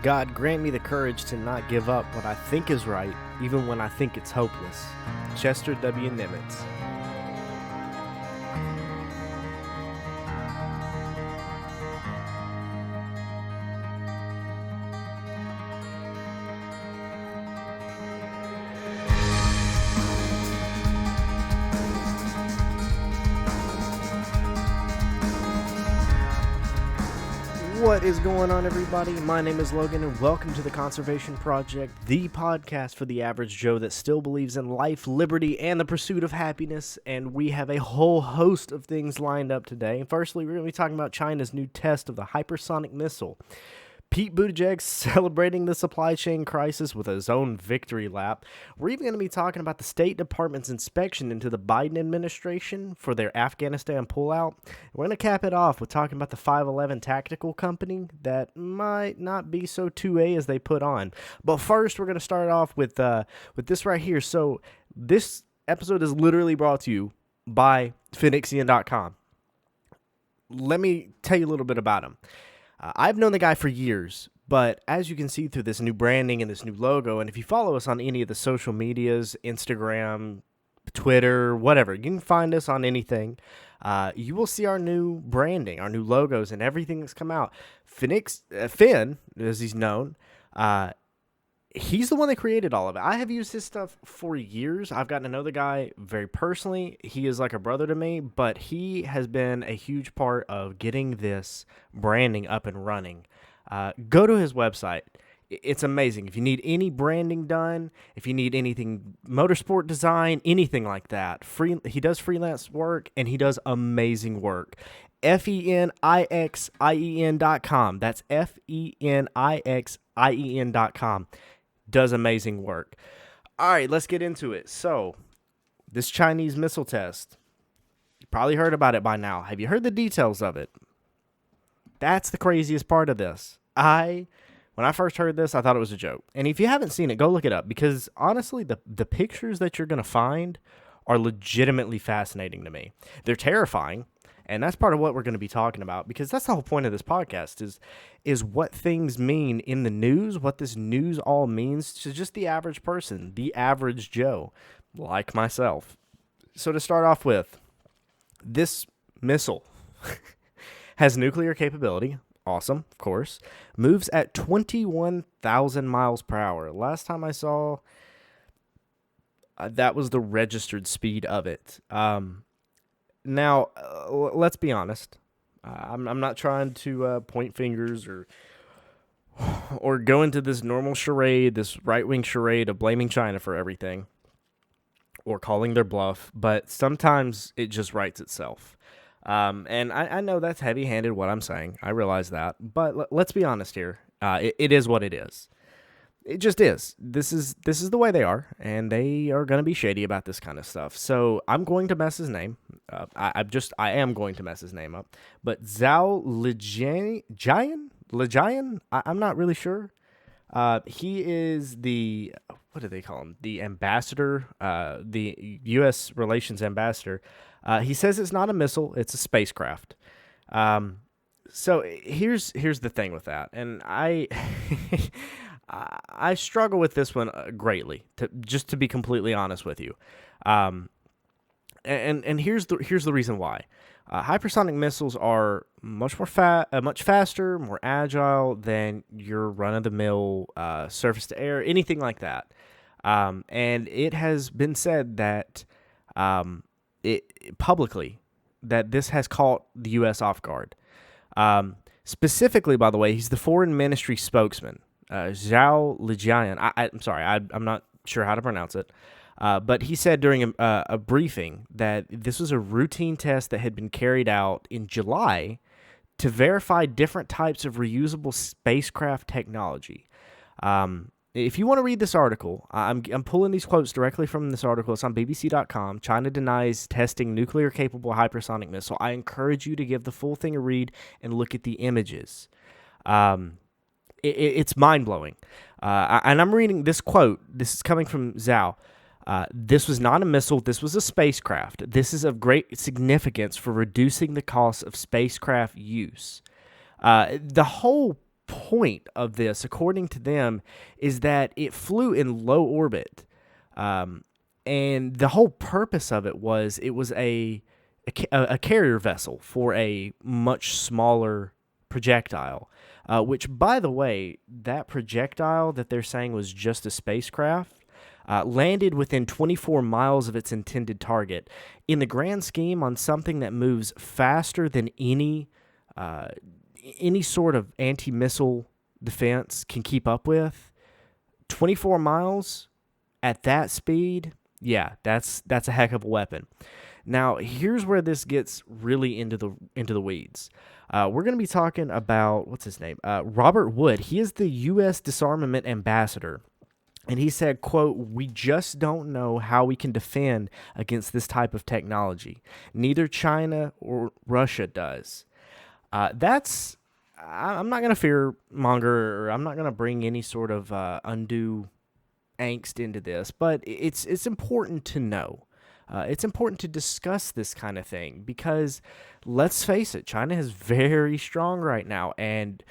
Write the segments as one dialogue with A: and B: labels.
A: God, grant me the courage to not give up what I think is right, even when I think it's hopeless. Chester W. Nimitz. What is going on, everybody? My name is Logan, and welcome to the Conservation Project, the podcast for the average Joe that still believes in life, liberty, and the pursuit of happiness. And we have a whole host of things lined up today. Firstly, we're going to be talking about China's new test of the hypersonic missile. Pete Buttigieg celebrating the supply chain crisis with his own victory lap. We're even going to be talking about the State Department's inspection into the Biden administration for their Afghanistan pullout. We're going to cap it off with talking about the 511 tactical company that might not be so 2A as they put on. But first, we're going to start off with this right here. So this episode is literally brought to you by Phoenixian.com. Let me tell you a little bit about him. I've known the guy for years, but as you can see through this new branding and this new logo, and if you follow us on any of the social medias, Instagram, Twitter, whatever, you can find us on anything, you will see our new branding, our new logos, and everything that's come out. Finn, as he's known, he's the one that created all of it. I have used his stuff for years. I've gotten to know the guy very personally. He is like a brother to me, but he has been a huge part of getting this branding up and running. Go to his website. It's amazing. If you need any branding done, if you need anything motorsport design, anything like that, he does freelance work, and he does amazing work. Fenixien.com. That's Fenixien.com. Does amazing work. All right, let's get into it. So, this Chinese missile test, you probably heard about it by now. Have you heard the details of it? That's the craziest part of this. When I first heard this, I thought it was a joke. And if you haven't seen it, go look it up, because honestly, the pictures that you're going to find are legitimately fascinating to me. They're terrifying. And that's part of what we're going to be talking about, because that's the whole point of this podcast is what things mean in the news, what this news all means to just the average person, the average Joe, like myself. So to start off with, this missile has nuclear capability. Awesome, of course. Moves at 21,000 miles per hour. Last time I saw, that was the registered speed of it. Now, let's be honest. I'm not trying to point fingers or go into this normal charade, this right-wing charade of blaming China for everything or calling their bluff, but sometimes it just writes itself. And I know that's heavy-handed what I'm saying. I realize that. But let's be honest here. It is what it is. It just is. This is the way they are, and they are going to be shady about this kind of stuff. So I'm going to mess his name up. I am going to mess his name up. But Zhao Lijian? I'm not really sure. He is the, what do they call him? The ambassador, the U.S. relations ambassador. He says it's not a missile, it's a spacecraft. So here's the thing with that, and I struggle with this one greatly, to be completely honest with you. And here's the reason why. Hypersonic missiles are much faster, more agile than your run-of-the-mill surface to air, anything like that. And it has been said that publicly that this has caught the U.S. off guard. Specifically, by the way, he's the foreign ministry spokesman. Zhao Lijian. I'm sorry, I'm not sure how to pronounce it. But he said during a briefing that this was a routine test that had been carried out in July to verify different types of reusable spacecraft technology. If you want to read this article, I'm pulling these quotes directly from this article. It's on BBC.com. China denies testing nuclear-capable hypersonic missile. I encourage you to give the full thing a read and look at the images. It's mind-blowing. And I'm reading this quote. This is coming from Zhao. This was not a missile. This was a spacecraft. This is of great significance for reducing the cost of spacecraft use. The whole point of this, according to them, is that it flew in low orbit. And the whole purpose of it was a carrier vessel for a much smaller projectile, which, by the way, that projectile that they're saying was just a spacecraft landed within 24 miles of its intended target. In the grand scheme, on something that moves faster than any sort of anti-missile defense can keep up with, 24 miles at that speed, yeah, that's a heck of a weapon. Now, here's where this gets really into the weeds. We're going to be talking about, what's his name? Robert Wood. He is the U.S. disarmament ambassador. And he said, quote, "We just don't know how we can defend against this type of technology. Neither China or Russia does." I'm not going to fearmonger, or I'm not going to bring any sort of undue angst into this, but it's important to know. It's important to discuss this kind of thing because, let's face it, China is very strong right now, and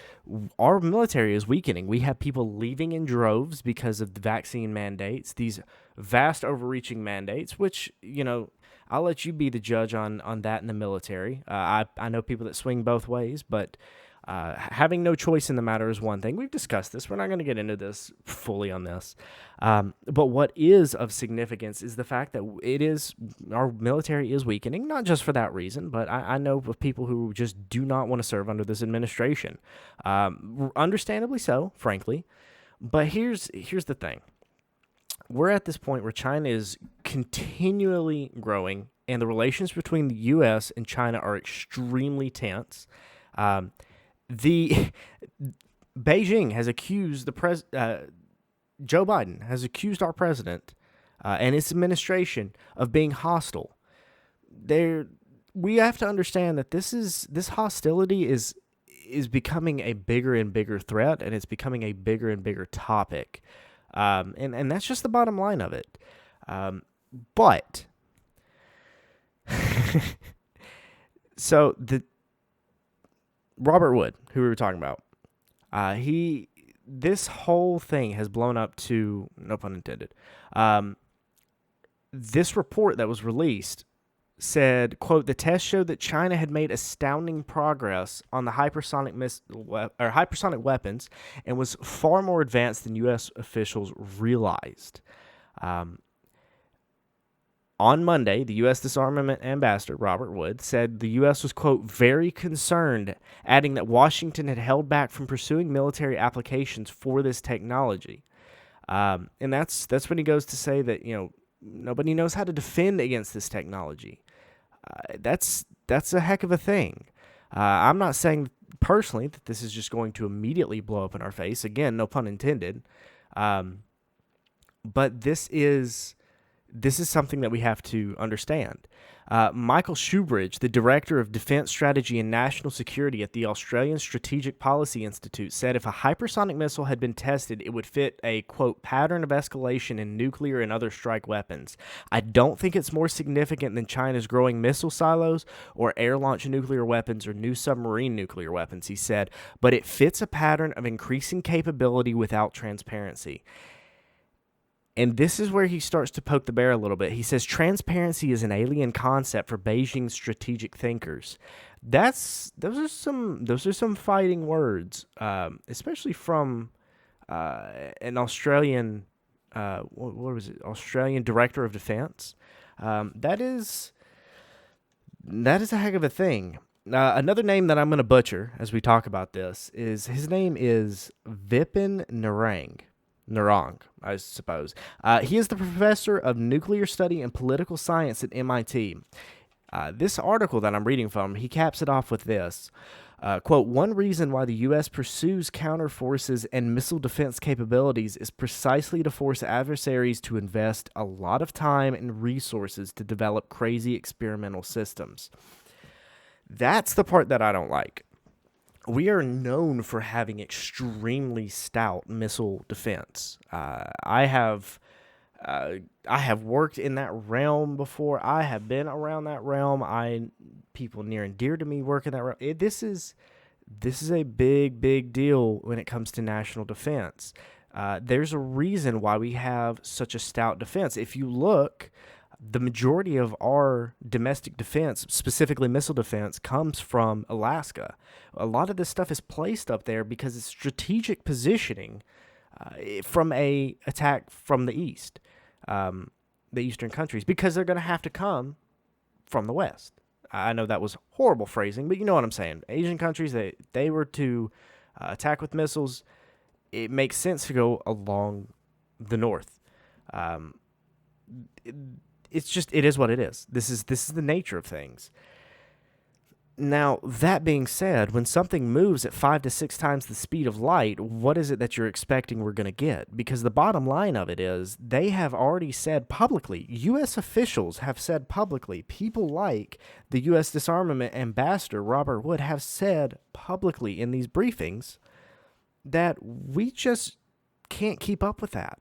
A: our military is weakening. We have people leaving in droves because of the vaccine mandates, these vast overreaching mandates, which, I'll let you be the judge on that in the military. I know people that swing both ways, but having no choice in the matter is one thing. We've discussed this. We're not going to get into this fully on this. But what is of significance is the fact that our military is weakening, not just for that reason, but I know of people who just do not want to serve under this administration. Understandably so, frankly. But here's the thing. We're at this point where China is continually growing, and the relations between the U.S. and China are extremely tense. Beijing has accused Joe Biden has accused our president and his administration of being hostile. We have to understand that this hostility is becoming a bigger and bigger threat, and it's becoming a bigger and bigger topic. And that's just the bottom line of it. But so Robert Wood, who we were talking about, this whole thing has blown up to, no pun intended. This report that was released said, quote, "The test showed that China had made astounding progress on the hypersonic weapons and was far more advanced than U.S. officials realized." On Monday, the U.S. disarmament ambassador, Robert Wood, said the U.S. was, quote, "very concerned," adding that Washington had held back from pursuing military applications for this technology. And that's when he goes to say that, nobody knows how to defend against this technology. That's a heck of a thing. I'm not saying personally that this is just going to immediately blow up in our face. Again, no pun intended. But this is something that we have to understand. Michael Shoebridge, the Director of Defense Strategy and National Security at the Australian Strategic Policy Institute, said if a hypersonic missile had been tested, it would fit a, quote, "pattern of escalation in nuclear and other strike weapons. I don't think it's more significant than China's growing missile silos or air-launched nuclear weapons or new submarine nuclear weapons," he said, "but it fits a pattern of increasing capability without transparency." And this is where he starts to poke the bear a little bit. He says transparency is an alien concept for Beijing's strategic thinkers. Those are some fighting words, especially from an Australian what was it? Australian Director of Defense. That is a heck of a thing. Another name that I'm going to butcher as we talk about this is his name is Vipin Narang, I suppose. He is the professor of nuclear study and political science at MIT. This article that I'm reading from, he caps it off with this. Quote, "One reason why the U.S. pursues counter forces and missile defense capabilities is precisely to force adversaries to invest a lot of time and resources to develop crazy experimental systems." That's the part that I don't like. We are known for having extremely stout missile defense. I have worked in that realm before. I have been around that realm. People near and dear to me work in that realm. This is This is a big, big deal when it comes to national defense. There's a reason why we have such a stout defense. If you look, the majority of our domestic defense, specifically missile defense, comes from Alaska. A lot of this stuff is placed up there because it's strategic positioning from a attack from the east, the eastern countries, because they're going to have to come from the west. I know that was horrible phrasing, but you know what I'm saying. Asian countries, they were to attack with missiles. It makes sense to go along the north. Um, it, it is what it is. This is the nature of things. Now, that being said, when something moves at 5 to 6 times the speed of light, what is it that you're expecting we're going to get? Because the bottom line of it is they have already said publicly, U.S. officials have said publicly, people like the U.S. Disarmament Ambassador Robert Wood have said publicly in these briefings that we just can't keep up with that.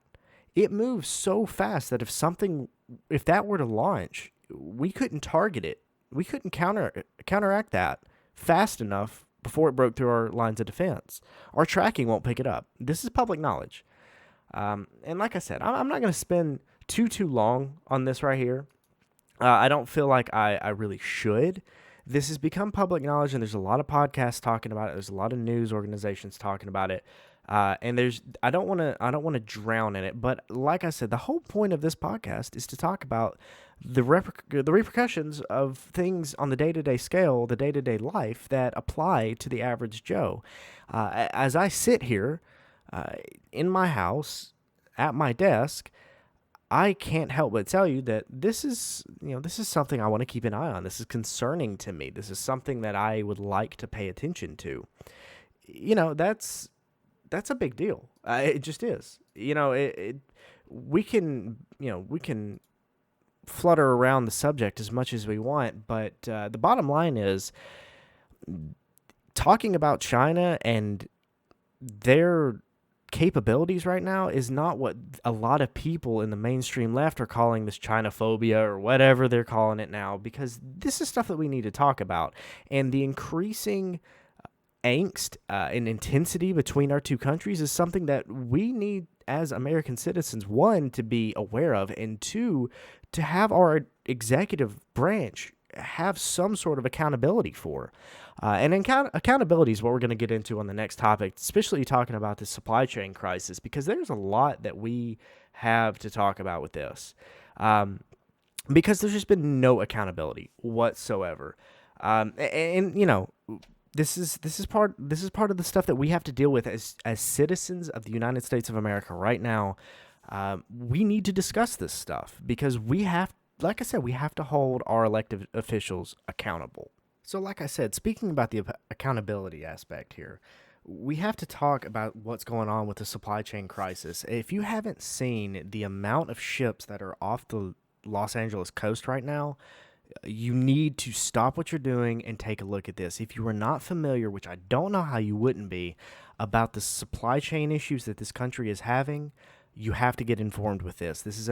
A: It moves so fast that if that were to launch, we couldn't target it. We couldn't counteract that fast enough before it broke through our lines of defense. Our tracking won't pick it up. This is public knowledge. And like I said, I'm not going to spend too long on this right here. I don't feel like I really should. This has become public knowledge, and there's a lot of podcasts talking about it. There's a lot of news organizations talking about it. And I don't want to drown in it, but like I said, the whole point of this podcast is to talk about the repercussions of things on the day-to-day scale, the day-to-day life that apply to the average Joe. As I sit here in my house at my desk, I can't help but tell you that this is something I want to keep an eye on. This is concerning to me. This is something that I would like to pay attention to. That's a big deal. It just is. We can flutter around the subject as much as we want, but the bottom line is talking about China and their capabilities right now is not what a lot of people in the mainstream left are calling this Chinophobia or whatever they're calling it now, because this is stuff that we need to talk about. And the increasing angst and intensity between our two countries is something that we need as American citizens, one, to be aware of, and two, to have our executive branch have some sort of accountability for. And accountability is what we're going to get into on the next topic, especially talking about the supply chain crisis, because there's a lot that we have to talk about with this. Because there's just been no accountability whatsoever. This is part of the stuff that we have to deal with as citizens of the United States of America right now. We need to discuss this stuff because we have to hold our elected officials accountable. So like I said, speaking about the accountability aspect here, we have to talk about what's going on with the supply chain crisis. If you haven't seen the amount of ships that are off the Los Angeles coast right now, you need to stop what you're doing and take a look at this. If you are not familiar, which I don't know how you wouldn't be, about the supply chain issues that this country is having, you have to get informed with this. This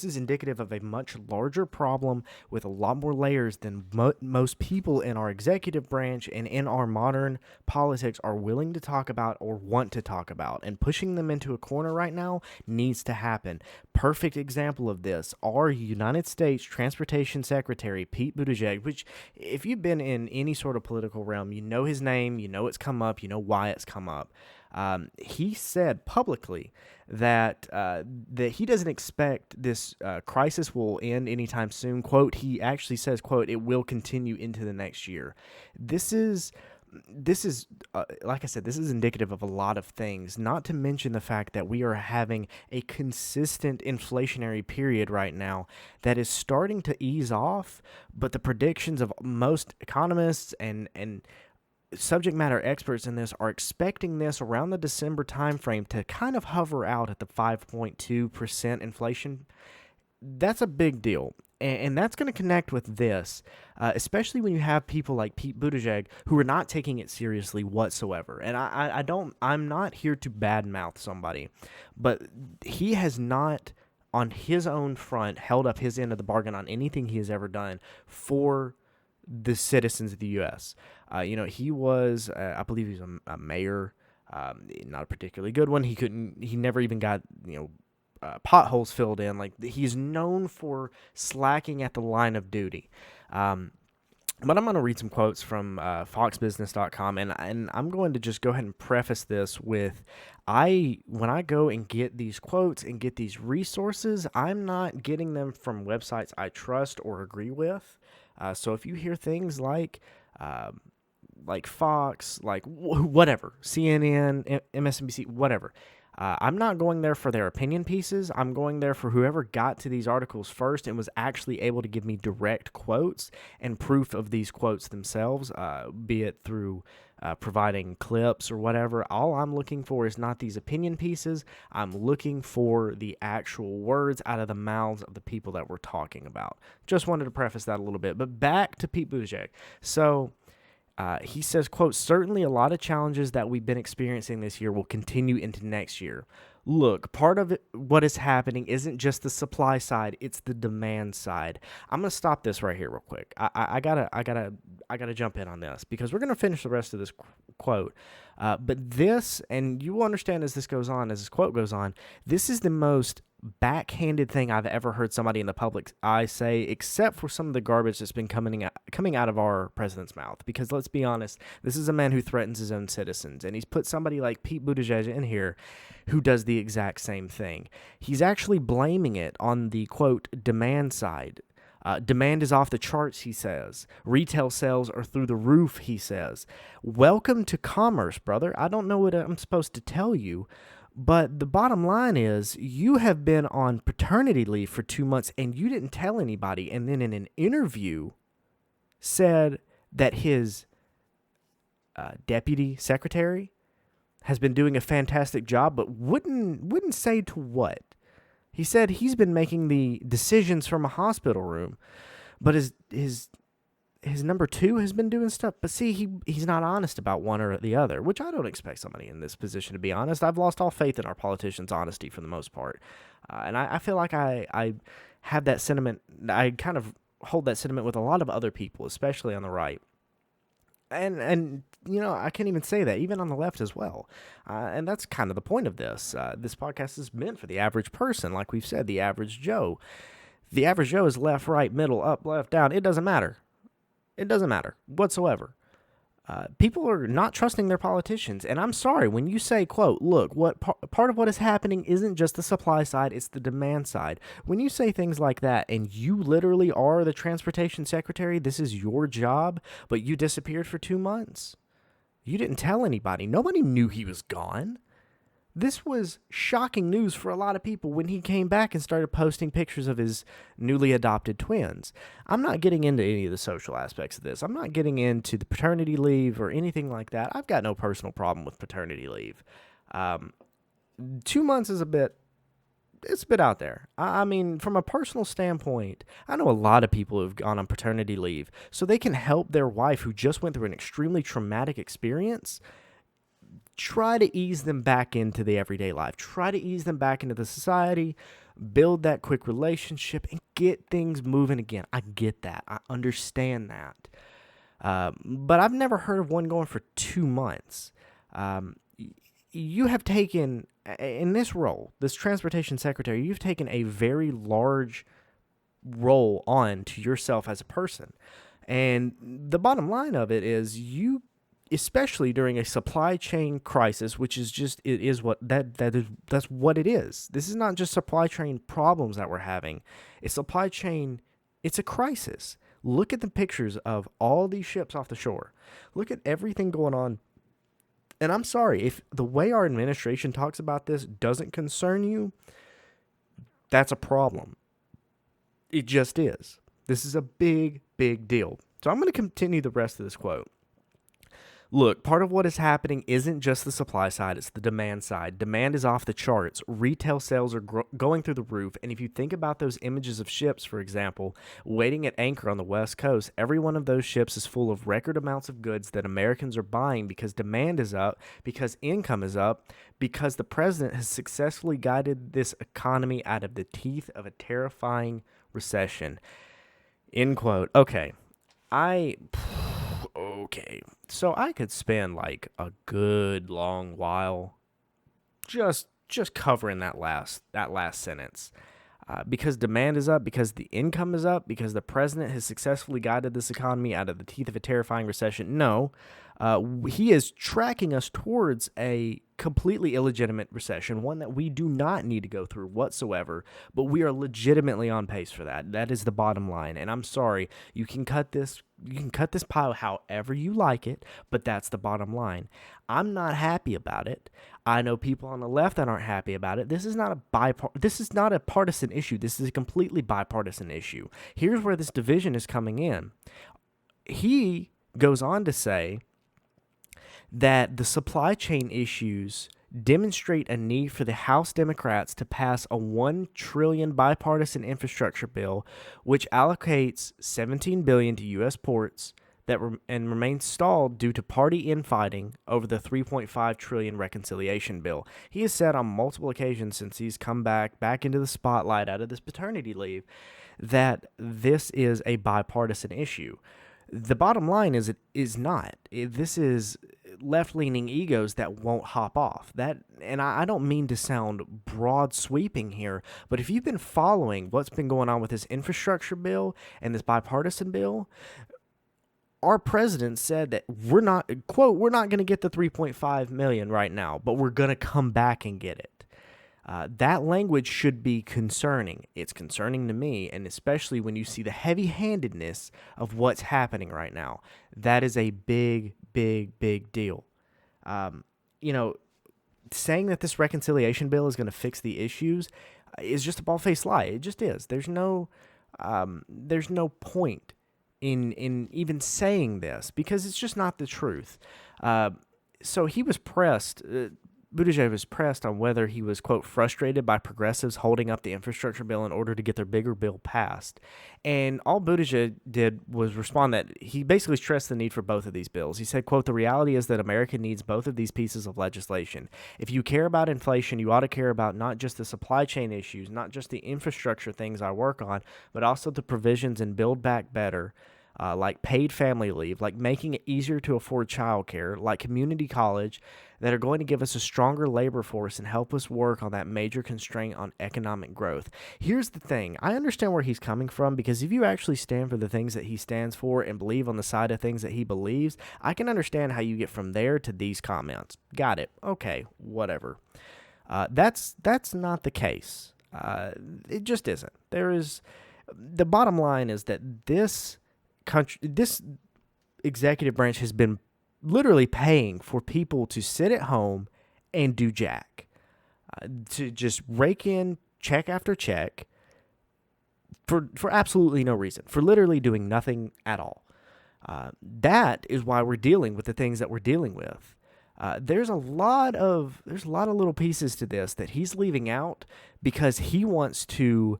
A: is indicative of a much larger problem with a lot more layers than most people in our executive branch and in our modern politics are willing to talk about or want to talk about. And pushing them into a corner right now needs to happen. Perfect example of this, our United States Transportation Secretary, Pete Buttigieg, which if you've been in any sort of political realm, you know his name, you know it's come up, you know why it's come up. He said publicly that he doesn't expect this crisis will end anytime soon. Quote, he actually says, quote, it will continue into the next year. This is like I said, this is indicative of a lot of things, not to mention the fact that we are having a consistent inflationary period right now that is starting to ease off, but the predictions of most economists and subject matter experts in this are expecting this around the December timeframe to kind of hover out at the 5.2% inflation. That's a big deal. And that's going to connect with this, especially when you have people like Pete Buttigieg who are not taking it seriously whatsoever. And I'm not here to badmouth somebody, but he has not, on his own front, held up his end of the bargain on anything he has ever done for the citizens of the U.S. He was, I believe he was a mayor, not a particularly good one. He never even got, potholes filled in. Like, he's known for slacking at the line of duty. But I'm going to read some quotes from foxbusiness.com, and I'm going to just go ahead and preface this with, when I go and get these quotes and get these resources, I'm not getting them from websites I trust or agree with. So if you hear things like Fox, whatever, CNN, MSNBC, whatever, I'm not going there for their opinion pieces. I'm going there for whoever got to these articles first and was actually able to give me direct quotes and proof of these quotes themselves, be it through providing clips or whatever. All I'm looking for is not these opinion pieces. I'm looking for the actual words out of the mouths of the people that we're talking about. Just wanted to preface that a little bit. But back to Pete Buttigieg. So he says, quote, certainly a lot of challenges that we've been experiencing this year will continue into next year. Look, part of what is happening isn't just the supply side, it's the demand side. I'm going to stop this right here real quick. I gotta jump in on this because we're going to finish the rest of this quote. But this, and you will understand as this quote goes on, this is the most backhanded thing I've ever heard somebody in the public eye say, except for some of the garbage that's been coming out of our president's mouth. Because let's be honest, this is a man who threatens his own citizens, and he's put somebody like Pete Buttigieg in here who does the exact same thing. He's actually blaming it on the, quote, demand side. Demand is off the charts, he says. Retail sales are through the roof, he says. Welcome to commerce, brother. I don't know what I'm supposed to tell you, but the bottom line is you have been on paternity leave for 2 months and you didn't tell anybody. And then in an interview said that his deputy secretary has been doing a fantastic job, but wouldn't say to what. He said he's been making the decisions from a hospital room, but his number two has been doing stuff. But see, he's not honest about one or the other, which I don't expect somebody in this position to be honest. I've lost all faith in our politicians' honesty for the most part. And I feel like I have that sentiment. I kind of hold that sentiment with a lot of other people, especially on the right. And I can't even say that, even on the left as well. And that's kind of the point of this. This podcast is meant for the average person, like we've said, the average Joe. The average Joe is left, right, middle, up, left, down. It doesn't matter. It doesn't matter whatsoever. People are not trusting their politicians. And I'm sorry, when you say, quote, look, what part of what is happening isn't just the supply side, it's the demand side. When you say things like that and you literally are the transportation secretary, this is your job, but you disappeared for 2 months. You didn't tell anybody. Nobody knew he was gone. This was shocking news for a lot of people when he came back and started posting pictures of his newly adopted twins. I'm not getting into any of the social aspects of this. I'm not getting into the paternity leave or anything like that. I've got no personal problem with paternity leave. 2 months is it's a bit out there. I mean, from a personal standpoint, I know a lot of people who've gone on paternity leave so they can help their wife who just went through an extremely traumatic experience. Try to ease them back into the everyday life. Try to ease them back into the society, build that quick relationship, and get things moving again. I get that. I understand that. But I've never heard of one going for 2 months. You have taken, in this role, this transportation secretary, you've taken a very large role on to yourself as a person. And the bottom line of it is especially during a supply chain crisis, which is just, that's what it is. This is not just supply chain problems that we're having. It's it's a crisis. Look at the pictures of all these ships off the shore. Look at everything going on. And I'm sorry, if the way our administration talks about this doesn't concern you, that's a problem. It just is. This is a big, big deal. So I'm going to continue the rest of this quote. Look, part of what is happening isn't just the supply side, it's the demand side. Demand is off the charts. Retail sales are going through the roof. And if you think about those images of ships, for example, waiting at anchor on the West Coast, every one of those ships is full of record amounts of goods that Americans are buying because demand is up, because income is up, because the president has successfully guided this economy out of the teeth of a terrifying recession. End quote. Okay. I okay. So I could spend like a good long while just covering that last sentence. Because demand is up, because the income is up, because the president has successfully guided this economy out of the teeth of a terrifying recession. No, he is tracking us towards a completely illegitimate recession, one that we do not need to go through whatsoever, but we are legitimately on pace for that. That is the bottom line. And I'm sorry, you can cut this pile however you like it, but that's the bottom line. I'm not happy about it. I know people on the left that aren't happy about it. This is not a partisan issue. This is a completely bipartisan issue. Here's where this division is coming in. He goes on to say that the supply chain issues demonstrate a need for the House Democrats to pass a $1 trillion bipartisan infrastructure bill, which allocates $17 billion to U.S. ports and remains stalled due to party infighting over the $3.5 trillion reconciliation bill. He has said on multiple occasions since he's come back into the spotlight out of this paternity leave that this is a bipartisan issue. The bottom line is it is not. This is left-leaning egos that won't hop off. And I don't mean to sound broad sweeping here, but if you've been following what's been going on with this infrastructure bill and this bipartisan bill, our president said that we're not going to get the 3.5 million right now, but we're going to come back and get it. That language should be concerning. It's concerning to me, and especially when you see the heavy-handedness of what's happening right now. That is a big, big, big deal. Saying that this reconciliation bill is going to fix the issues is just a bald-faced lie. It just is. There's no point in even saying this because it's just not the truth. So he was pressed. Buttigieg was pressed on whether he was, quote, frustrated by progressives holding up the infrastructure bill in order to get their bigger bill passed. And all Buttigieg did was respond that he basically stressed the need for both of these bills. He said, quote, the reality is that America needs both of these pieces of legislation. If you care about inflation, you ought to care about not just the supply chain issues, not just the infrastructure things I work on, but also the provisions in Build Back Better, like paid family leave, like making it easier to afford childcare, like community college, that are going to give us a stronger labor force and help us work on that major constraint on economic growth. Here's the thing. I understand where he's coming from because if you actually stand for the things that he stands for and believe on the side of things that he believes, I can understand how you get from there to these comments. Got it. Okay, whatever. That's not the case. It just isn't. The bottom line is that this executive branch has been literally paying for people to sit at home and do jack, to just rake in check after check for absolutely no reason, for literally doing nothing at all. That is why we're dealing with the things that we're dealing with. There's a lot of little pieces to this that he's leaving out because he wants to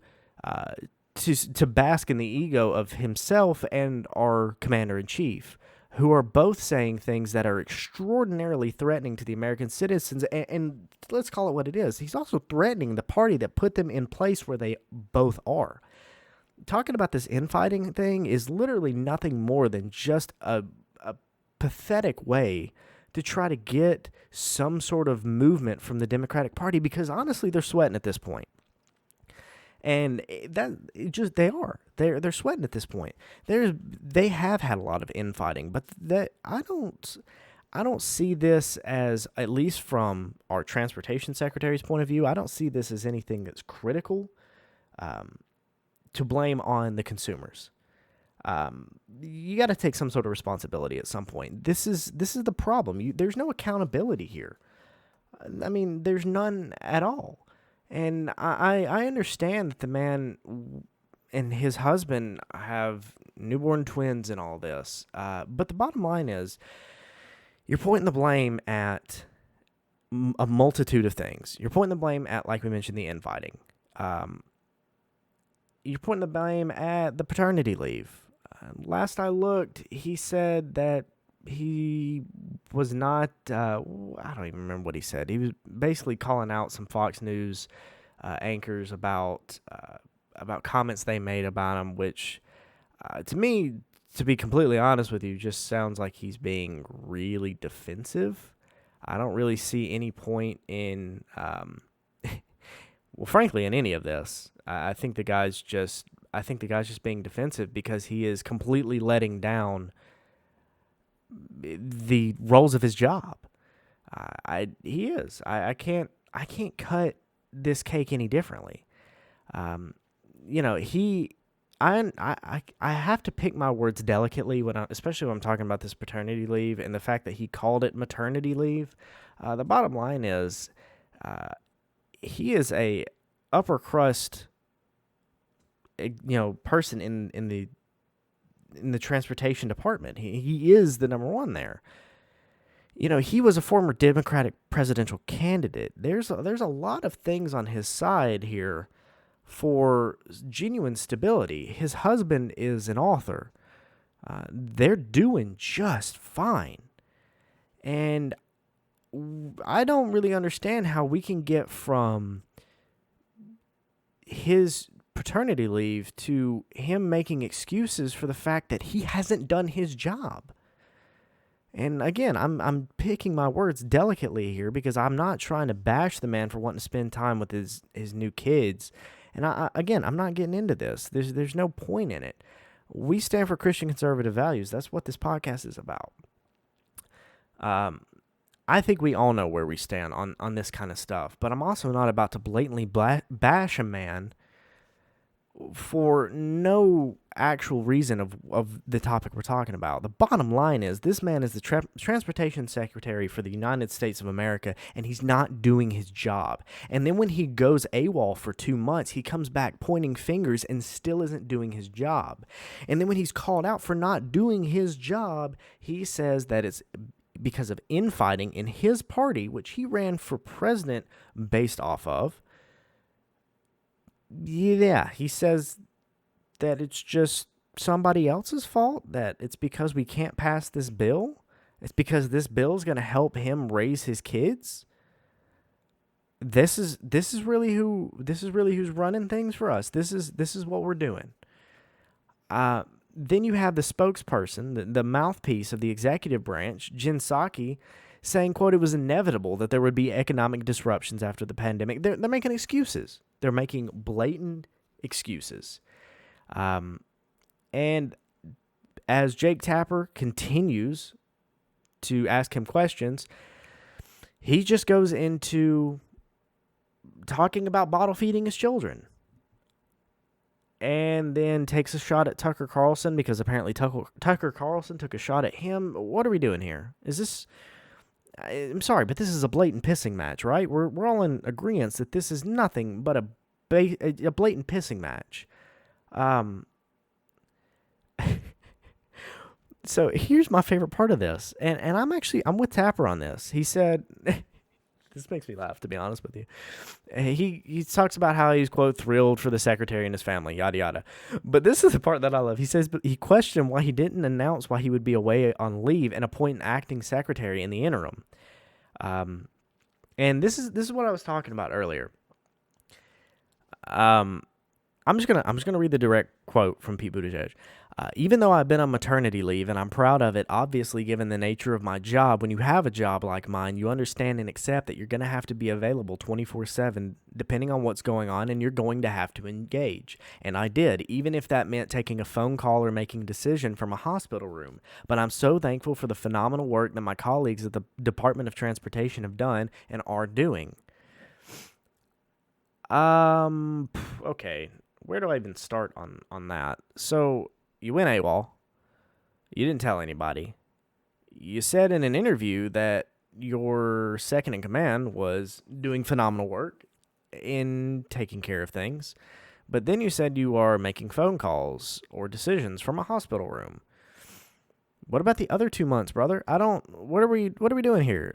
A: bask in the ego of himself and our commander-in-chief, who are both saying things that are extraordinarily threatening to the American citizens, and let's call it what it is. He's also threatening the party that put them in place where they both are. Talking about this infighting thing is literally nothing more than just a pathetic way to try to get some sort of movement from the Democratic Party, because honestly, they're sweating at this point. And they're sweating at this point. They have had a lot of infighting, but I don't see this as, at least from our transportation secretary's point of view, I don't see this as anything that's critical to blame on the consumers. You got to take some sort of responsibility at some point. This is the problem. There's no accountability here. I mean, there's none at all. And I understand that the man and his husband have newborn twins and all this. But the bottom line is you're pointing the blame at a multitude of things. You're pointing the blame at, like we mentioned, the infighting. You're pointing the blame at the paternity leave. Last I looked, he said that he was not, I don't even remember what he said. He was basically calling out some Fox News anchors about comments they made about him, which to me to be completely honest with you, just sounds like he's being really defensive. I don't really see any point in, well, frankly, in any of this. I think the guy's just being defensive because he is completely letting down the roles of his job. He is. I can't cut this cake any differently. I have to pick my words delicately especially when I'm talking about this paternity leave and the fact that he called it maternity leave. The bottom line is, he is a upper crust, person in the transportation department. He is the number one there. He was a former Democratic presidential candidate. There's a lot of things on his side here for genuine stability. His husband is an author. They're doing just fine. And I don't really understand how we can get from his paternity leave to him making excuses for the fact that he hasn't done his job. And again, I'm picking my words delicately here because I'm not trying to bash the man for wanting to spend time with his new kids. And I'm not getting into this. There's no point in it. We stand for Christian conservative values. That's what this podcast is about. I think we all know where we stand on this kind of stuff, but I'm also not about to blatantly bash a man for no actual reason of the topic we're talking about. The bottom line is this man is the transportation secretary for the United States of America, and he's not doing his job. And then when he goes AWOL for 2 months, he comes back pointing fingers and still isn't doing his job. And then when he's called out for not doing his job, he says that it's because of infighting in his party, which he ran for president based off of. Yeah, he says that it's just somebody else's fault, that it's because we can't pass this bill. It's because this bill is going to help him raise his kids. This is really who's running things for us. This is what we're doing. Then you have the spokesperson, the mouthpiece of the executive branch, Jen Psaki, saying, quote, "It was inevitable that there would be economic disruptions after the pandemic." They're making excuses. They're making blatant excuses. And as Jake Tapper continues to ask him questions, he just goes into talking about bottle feeding his children. And then takes a shot at Tucker Carlson because apparently Tucker Carlson took a shot at him. What are we doing here? Is this... I'm sorry, but this is a blatant pissing match, right? We're all in agreement that this is nothing but a blatant pissing match. So here's my favorite part of this, and I'm with Tapper on this. He said, this makes me laugh, to be honest with you. He talks about how he's, quote, thrilled for the secretary and his family, yada yada. But this is the part that I love. He says, but he questioned why he didn't announce why he would be away on leave and appoint an acting secretary in the interim. And this is what I was talking about earlier. I'm just gonna read the direct quote from Pete Buttigieg. Even though I've been on maternity leave and I'm proud of it, obviously given the nature of my job, when you have a job like mine, you understand and accept that you're going to have to be available 24/7 depending on what's going on, and you're going to have to engage. And I did, even if that meant taking a phone call or making a decision from a hospital room. But I'm so thankful for the phenomenal work that my colleagues at the Department of Transportation have done and are doing. Okay, where do I even start on that? So you went AWOL. You didn't tell anybody. You said in an interview that your second in command was doing phenomenal work in taking care of things. But then you said you are making phone calls or decisions from a hospital room. What about the other 2 months, brother? What are we doing here?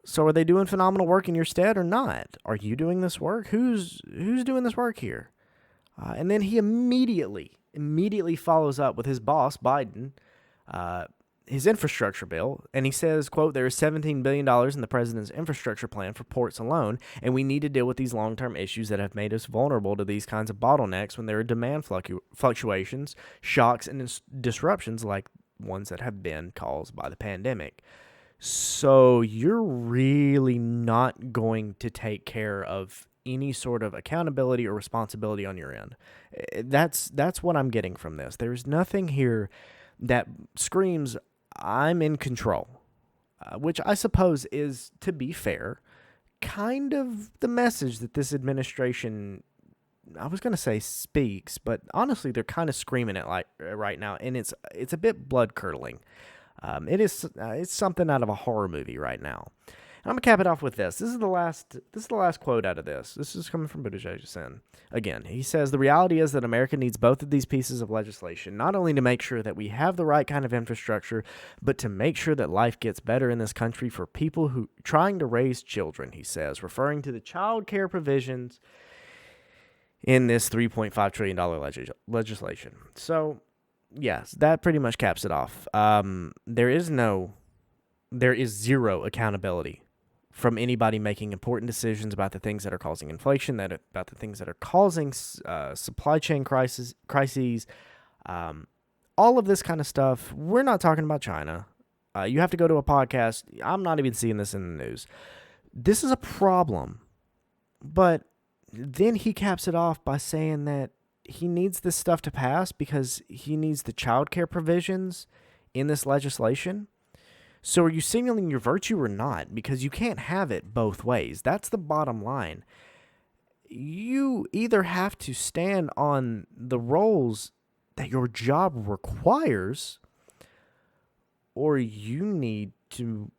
A: So are they doing phenomenal work in your stead or not? Are you doing this work? Who's doing this work here? And then he immediately follows up with his boss, Biden, his infrastructure bill, and he says, quote, there is $17 billion in the president's infrastructure plan for ports alone, and we need to deal with these long-term issues that have made us vulnerable to these kinds of bottlenecks when there are demand fluctuations, shocks, and disruptions like ones that have been caused by the pandemic. So you're really not going to take care of any sort of accountability or responsibility on your end. That's what I'm getting from this. There's nothing here that screams, I'm in control, which I suppose is, to be fair, kind of the message that this administration, I was going to say speaks, but honestly, they're kind of screaming it like right now, and it's a bit blood-curdling. It's something out of a horror movie right now. And I'm gonna cap it off with this. This is the last quote out of this. This is coming from Buttigieg. Again, he says, the reality is that America needs both of these pieces of legislation, not only to make sure that we have the right kind of infrastructure, but to make sure that life gets better in this country for people who trying to raise children, he says, referring to the child care provisions in this $3.5 trillion legislation. So, yes, that pretty much caps it off. There is zero accountability from anybody making important decisions about the things that are causing inflation, about the things that are causing supply chain crises, all of this kind of stuff. We're not talking about China. You have to go to a podcast. I'm not even seeing this in the news. This is a problem. But then he caps it off by saying that he needs this stuff to pass because he needs the child care provisions in this legislation. So are you signaling your virtue or not? Because you can't have it both ways. That's the bottom line. You either have to stand on the roles that your job requires, or you need to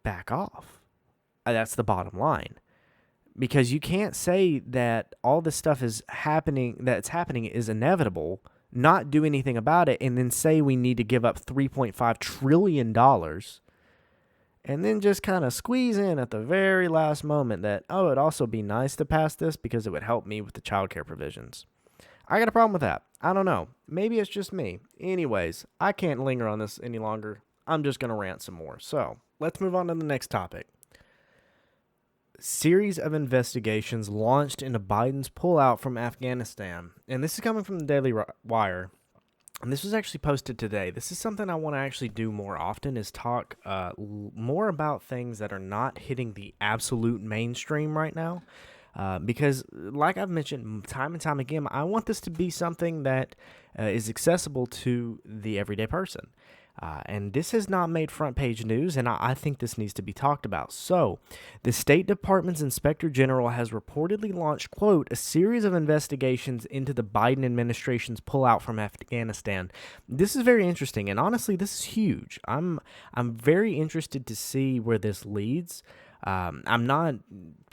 A: back off. That's the bottom line. Because you can't say that all this stuff is happening, that's happening is inevitable, not do anything about it, and then say we need to give up $3.5 trillion, and then just kind of squeeze in at the very last moment that, oh, it'd also be nice to pass this because it would help me with the child care provisions. I got a problem with that. I don't know. Maybe it's just me. Anyways, I can't linger on this any longer. I'm just going to rant some more. So, let's move on to the next topic. Series of investigations launched into Biden's pullout from Afghanistan. And this is coming from the Daily Wire. And this was actually posted today. This is something I want to actually do more often, is talk more about things that are not hitting the absolute mainstream right now. Because like I've mentioned time and time again, I want this to be something that is accessible to the everyday person. And this has not made front page news, and I think this needs to be talked about. So, the State Department's Inspector General has reportedly launched, quote, a series of investigations into the Biden administration's pullout from Afghanistan. This is very interesting, and honestly, this is huge. I'm very interested to see where this leads. I'm not,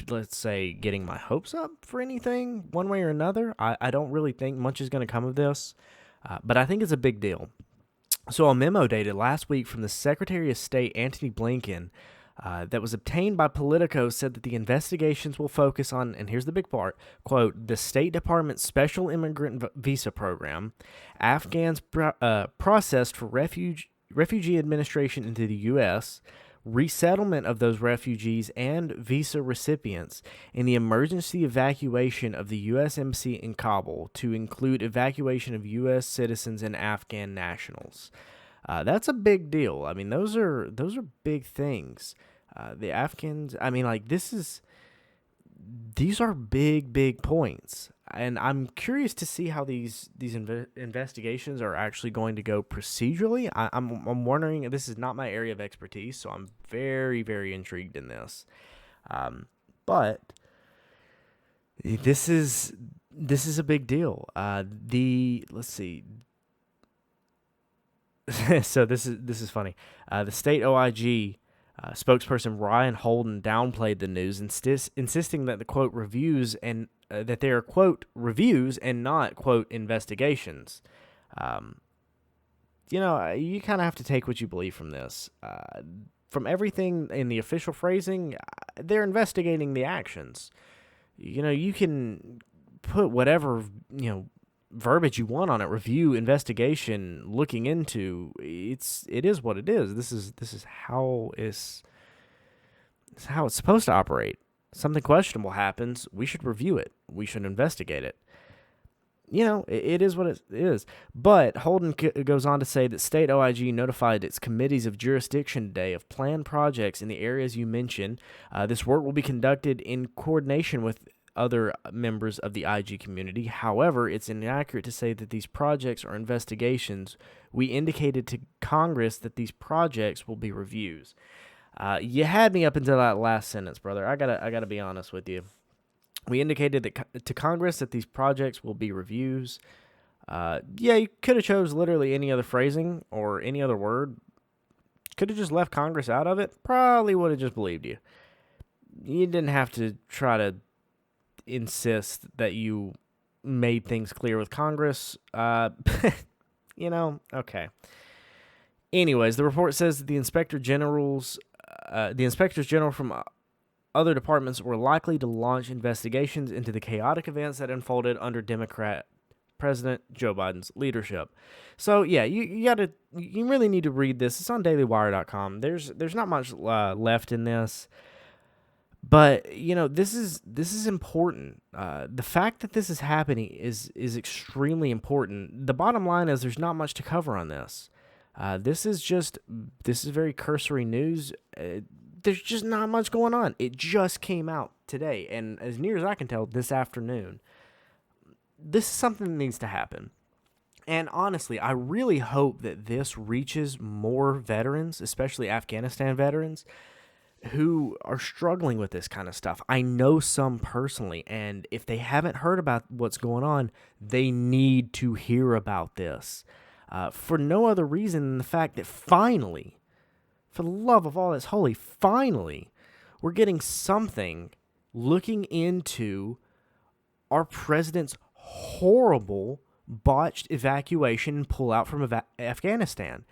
A: let's say, getting my hopes up for anything one way or another. I don't really think much is going to come of this, but I think it's a big deal. So a memo dated last week from the Secretary of State, Antony Blinken, that was obtained by Politico said that the investigations will focus on, and here's the big part, quote, the State Department's Special Immigrant Visa Program, Afghans processed for refugee administration into the U.S., resettlement of those refugees and visa recipients, and the emergency evacuation of the U.S. Embassy in Kabul to include evacuation of U.S. citizens and Afghan nationals. That's a big deal. I mean, those are big things. The Afghans, I mean, like, these are big points. And I'm curious to see how these investigations are actually going to go procedurally. I'm wondering, this is not my area of expertise, so I'm very intrigued in this. But this is a big deal. Let's see. So this is funny. The state OIG spokesperson Ryan Holden downplayed the news, insisting that the quote reviews and that they are quote reviews and not quote investigations. You kind of have to take what you believe from this. From everything in the official phrasing, they're investigating the actions. You can put whatever verbiage you want on it, review, investigation, looking into. It is what it is. This is how it's how it's supposed to operate. Something questionable happens, we should review it. We should investigate it. It is what it is. But Holden goes on to say that State OIG notified its committees of jurisdiction today of planned projects in the areas you mentioned. This work will be conducted in coordination with other members of the IG community. However, it's inaccurate to say that these projects are investigations. We indicated to Congress that these projects will be reviews. You had me up until that last sentence, brother. I gotta be honest with you. We indicated that to Congress that these projects will be reviews. You could have chose literally any other phrasing or any other word. Could have just left Congress out of it. Probably would have just believed you. You didn't have to try to insist that you made things clear with Congress. Okay. Anyways, the report says that the inspectors general from other departments were likely to launch investigations into the chaotic events that unfolded under Democrat President Joe Biden's leadership. So yeah, you really need to read this. It's on dailywire.com. There's not much left in this. But, this is important. The fact that this is happening is extremely important. The bottom line is there's not much to cover on this. This is very cursory news. There's just not much going on. It just came out today, and as near as I can tell, this afternoon. This is something that needs to happen. And honestly, I really hope that this reaches more veterans, especially Afghanistan veterans, who are struggling with this kind of stuff. I know some personally, and if they haven't heard about what's going on, they need to hear about this. For no other reason than the fact that finally, for the love of all that's holy, finally, we're getting something looking into our president's horrible, botched evacuation and pullout from Afghanistan.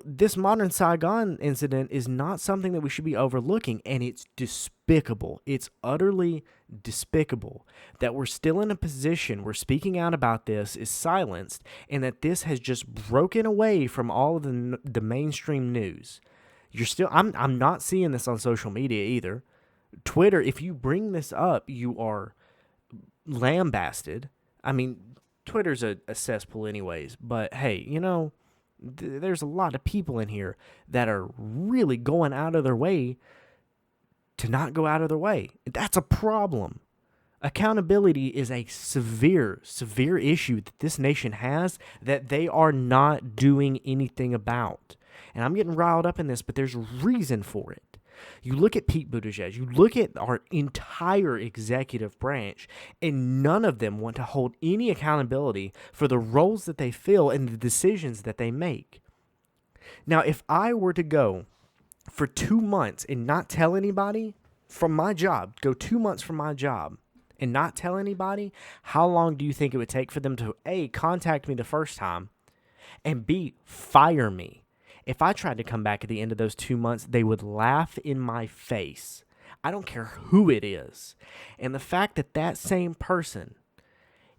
A: This modern Saigon incident is not something that we should be overlooking, and it's despicable. It's utterly despicable that we're still in a position where speaking out about this is silenced, and that this has just broken away from all of the mainstream news. I'm not seeing this on social media either. Twitter, if you bring this up, you are lambasted. I mean, Twitter's a cesspool anyways, but hey, there's a lot of people in here that are really going out of their way to not go out of their way. That's a problem. Accountability is a severe, severe issue that this nation has that they are not doing anything about. And I'm getting riled up in this, but there's reason for it. You look at Pete Buttigieg, you look at our entire executive branch, and none of them want to hold any accountability for the roles that they fill and the decisions that they make. Now, if I were to go for 2 months and not tell anybody from my job, go 2 months from my job and not tell anybody, how long do you think it would take for them to, A, contact me the first time, and B, fire me? If I tried to come back at the end of those 2 months, they would laugh in my face. I don't care who it is. And the fact that that same person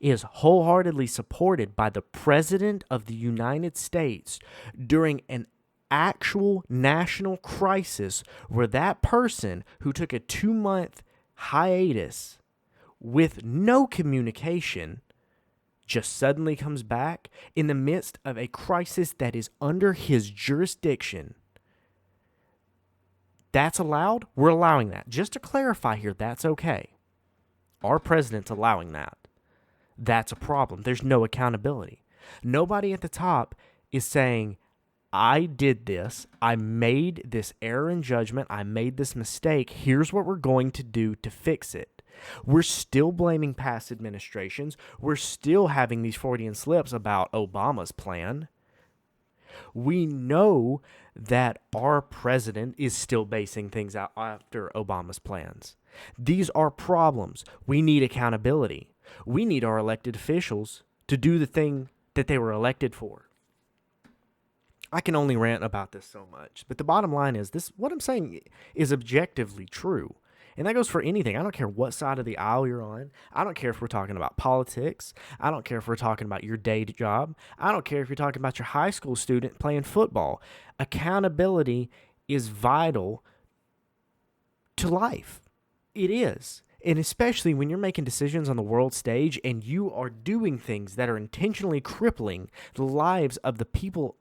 A: is wholeheartedly supported by the President of the United States during an actual national crisis where that person who took a 2-month hiatus with no communication just suddenly comes back in the midst of a crisis that is under his jurisdiction. That's allowed? We're allowing that. Just to clarify here, that's okay. Our president's allowing that. That's a problem. There's no accountability. Nobody at the top is saying, I did this. I made this error in judgment. I made this mistake. Here's what we're going to do to fix it. We're still blaming past administrations. We're still having these Freudian slips about Obama's plan. We know that our president is still basing things out after Obama's plans. These are problems. We need accountability. We need our elected officials to do the thing that they were elected for. I can only rant about this so much, but the bottom line is this: what I'm saying is objectively true. And that goes for anything. I don't care what side of the aisle you're on. I don't care if we're talking about politics. I don't care if we're talking about your day job. I don't care if you're talking about your high school student playing football. Accountability is vital to life. It is. And especially when you're making decisions on the world stage and you are doing things that are intentionally crippling the lives of the people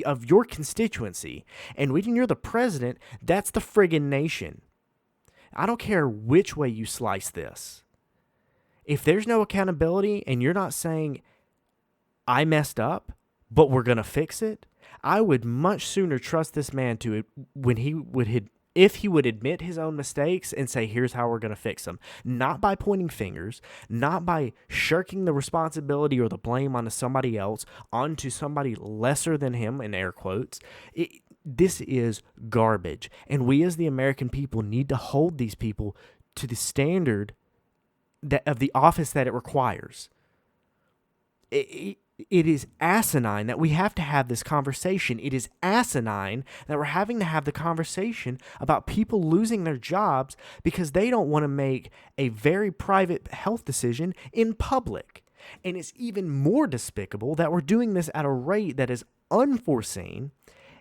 A: of your constituency. And when you're the president, that's the friggin' nation. I don't care which way you slice this. If there's no accountability and you're not saying, I messed up, but we're going to fix it, I would much sooner trust this man to if he would admit his own mistakes and say, here's how we're going to fix them. Not by pointing fingers, not by shirking the responsibility or the blame onto somebody else, onto somebody lesser than him, in air quotes. This is garbage. And we as the American people need to hold these people to the standard of the office that it requires. It is asinine that we have to have this conversation. It is asinine that we're having to have the conversation about people losing their jobs because they don't want to make a very private health decision in public. And it's even more despicable that we're doing this at a rate that is unforeseen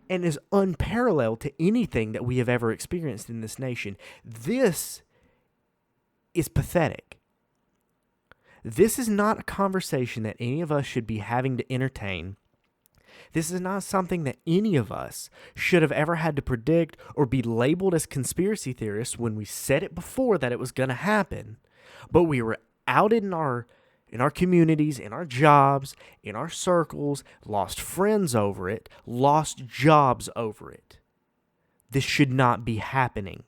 A: and is unparalleled to anything that we have ever experienced in this nation. This is pathetic. This is not a conversation that any of us should be having to entertain. This is not something that any of us should have ever had to predict or be labeled as conspiracy theorists when we said it before that it was going to happen. But we were out in our communities, in our jobs, in our circles, lost friends over it, lost jobs over it. This should not be happening.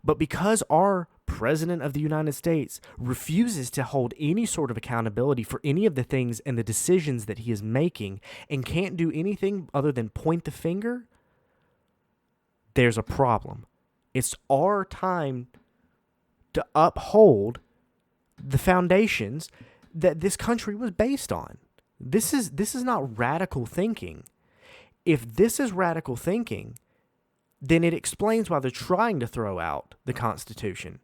A: But because our President of the United States refuses to hold any sort of accountability for any of the things and the decisions that he is making and can't do anything other than point the finger, there's a problem. It's our time to uphold the foundations that this country was based on. This is not radical thinking. If this is radical thinking, then it explains why they're trying to throw out the Constitution.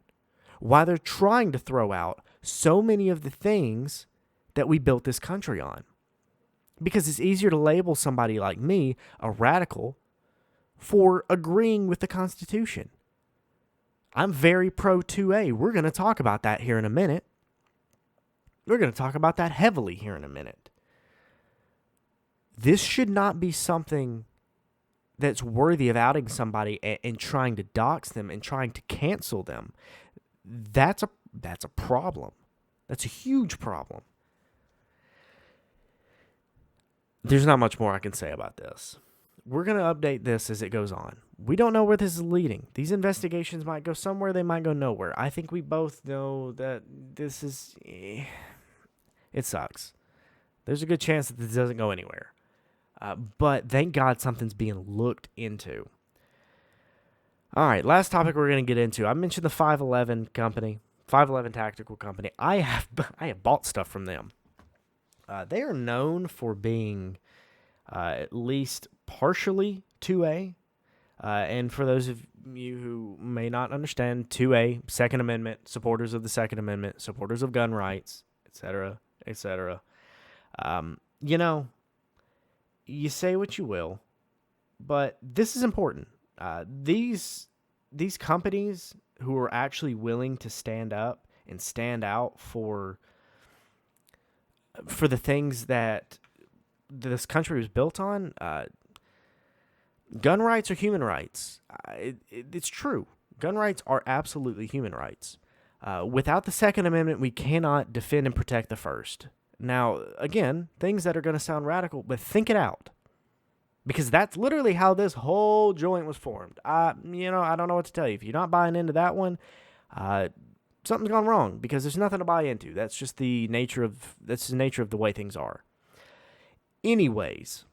A: Why they're trying to throw out so many of the things that we built this country on. Because it's easier to label somebody like me a radical for agreeing with the Constitution. I'm very pro 2A. We're going to talk about that here in a minute. We're going to talk about that heavily here in a minute. This should not be something that's worthy of outing somebody and trying to dox them and trying to cancel them. That's a problem. That's a huge problem. There's not much more I can say about this. We're going to update this as it goes on. We don't know where this is leading. These investigations might go somewhere, they might go nowhere. I think we both know that this is... it sucks. There's a good chance that this doesn't go anywhere. But thank God something's being looked into. All right, last topic we're going to get into. I mentioned the 511 company, 511 Tactical Company. I have bought stuff from them. They are known for being at least partially 2A. And for those of you who may not understand, 2A, Second Amendment, supporters of the Second Amendment, supporters of gun rights, etc., etc. You say what you will, but this is important. These companies who are actually willing to stand up and stand out for the things that this country was built on, gun rights are human rights. It's true. Gun rights are absolutely human rights. Without the Second Amendment, we cannot defend and protect the First. Now, again, things that are going to sound radical, but think it out. Because that's literally how this whole joint was formed. I don't know what to tell you. If you're not buying into that one, something's gone wrong because there's nothing to buy into. That's just the nature of the way things are. Anyways,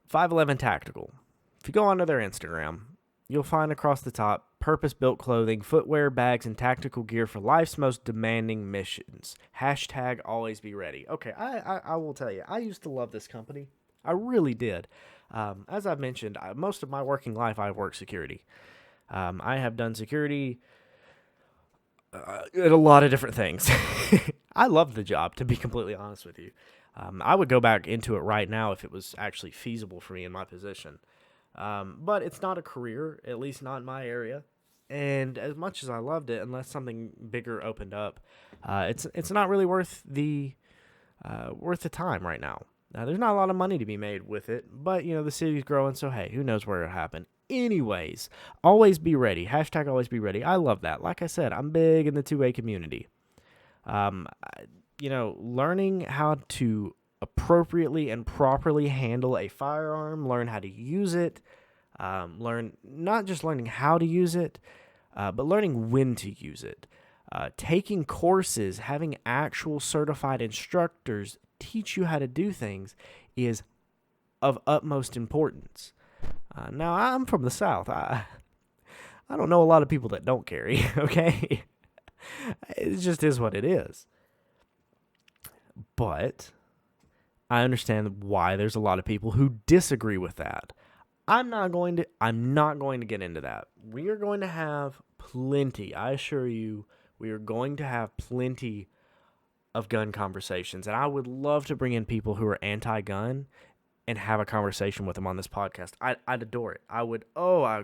A: 511 Tactical. If you go onto their Instagram, you'll find across the top purpose-built clothing, footwear, bags, and tactical gear for life's most demanding missions. Hashtag always be ready. Okay, I will tell you, I used to love this company. I really did. As I've mentioned, most of my working life, I work security. I have done security at a lot of different things. I love the job, to be completely honest with you. I would go back into it right now if it was actually feasible for me in my position. But it's not a career, at least not in my area. And as much as I loved it, unless something bigger opened up, it's not really worth the time right now. There's not a lot of money to be made with it, but the city's growing, so hey, who knows where it'll happen. Anyways, always be ready. Hashtag always be ready. I love that. Like I said, I'm big in the 2A community. Learning how to appropriately and properly handle a firearm, learn how to use it, not just learning how to use it, but learning when to use it. Taking courses, having actual certified instructors teach you how to do things is of utmost importance. Now, I'm from the South. I don't know a lot of people that don't carry, okay? It just is what it is. But I understand why there's a lot of people who disagree with that. I'm not going to get into that. We are going to have plenty, I assure you, we are going to have plenty of gun conversations. And I would love to bring in people who are anti-gun and have a conversation with them on this podcast. I'd adore it. I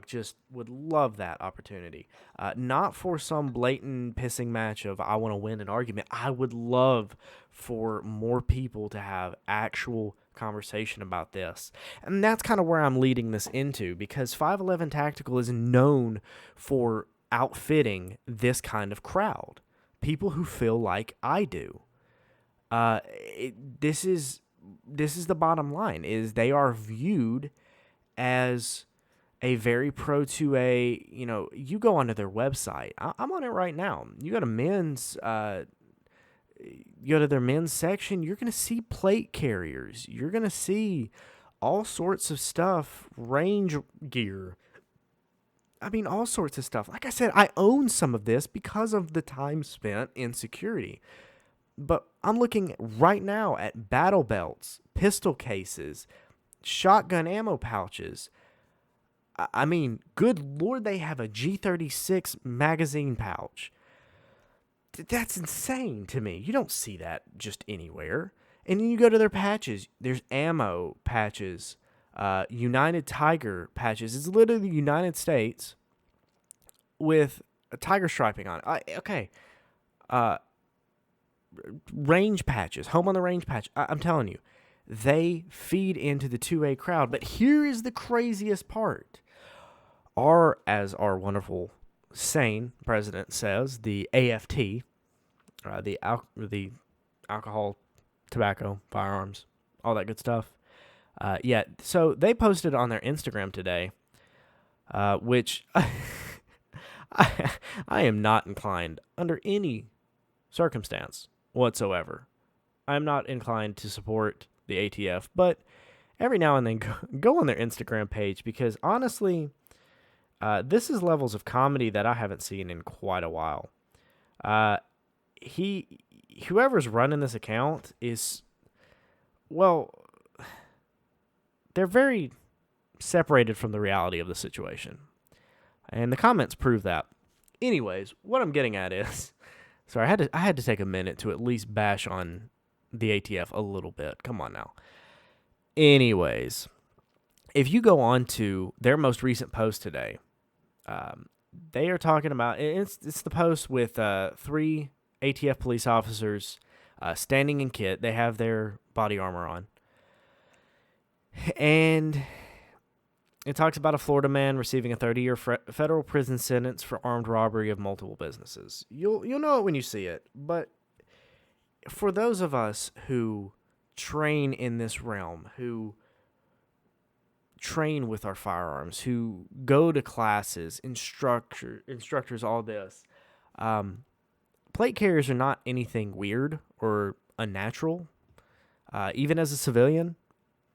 A: just would love that opportunity. Not for some blatant pissing match of I want to win an argument. I would love for more people to have actual conversation about this. And that's kind of where I'm leading this into, because 511 Tactical is known for outfitting this kind of crowd. People who feel like I do. This is the bottom line, is they are viewed as a very pro 2A, you go onto their website. I'm on it right now. You go to their men's section, you're going to see plate carriers. You're going to see all sorts of stuff, range gear. I mean, all sorts of stuff. Like I said, I own some of this because of the time spent in security. But I'm looking right now at battle belts, pistol cases, shotgun ammo pouches. I mean, good Lord, they have a G36 magazine pouch. That's insane to me. You don't see that just anywhere. And then you go to their patches. There's ammo patches, United Tiger patches. It's literally the United States with a tiger striping on it. Range patches, home on the range patch. I'm telling you, they feed into the 2A crowd. But here is the craziest part. As our wonderful, sane president says, the AFT, the alcohol, tobacco, firearms, all that good stuff. So they posted on their Instagram today, which I am not inclined under any circumstance whatsoever. I'm not inclined to support the ATF, but every now and then go on their Instagram page, because honestly, this is levels of comedy that I haven't seen in quite a while. Whoever's running this account is, well, they're very separated from the reality of the situation. And the comments prove that. Anyways, what I'm getting at is, sorry, I had to take a minute to at least bash on the ATF a little bit. Come on now. Anyways, if you go on to their most recent post today, they are talking about, it's the post with 3 ATF police officers standing in kit. They have their body armor on. And it talks about a Florida man receiving a 30-year federal prison sentence for armed robbery of multiple businesses. You'll know it when you see it. But for those of us who train in this realm, who train with our firearms, who go to classes, instructors, all this, plate carriers are not anything weird or unnatural. Even as a civilian,